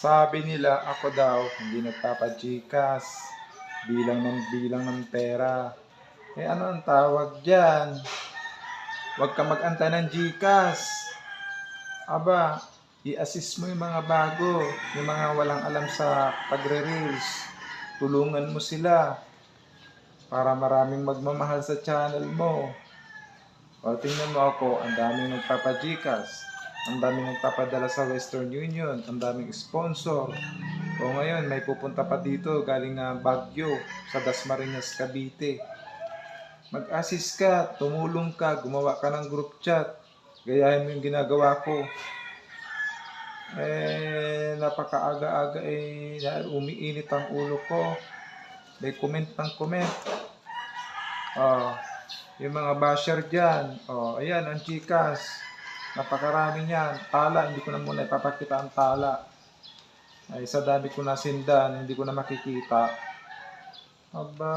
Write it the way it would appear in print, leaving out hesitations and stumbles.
Sabi nila ako daw hindi nagpapa-GCash, bilang ng pera. Eh ano ang tawag diyan? Huwag ka mag-antay ng GCash. Aba, i-assist mo yung mga bago, yung mga walang alam sa pagre-reels. Tulungan mo sila para maraming magmamahal sa channel mo. O tingnan mo ako, ang daming nagpapa-GCash, ang daming nagpapadala sa Western Union, ang daming sponsor. O ngayon, may pupunta pa dito galing na Baguio sa Dasmariñas, Cavite. Mag-assist ka, tumulong ka, gumawa ka ng group chat. Gayahin mo yung ginagawa ko. Napakaaga-aga dahil umiinit ang ulo ko. May comment ng comment. Yung mga basher dyan. Ayan, ang GCash. Napakarami niyan. Tala, hindi ko na muna ipapakita ang tala. Ay, sa dami ko na sindan, hindi ko na makikita. Aba,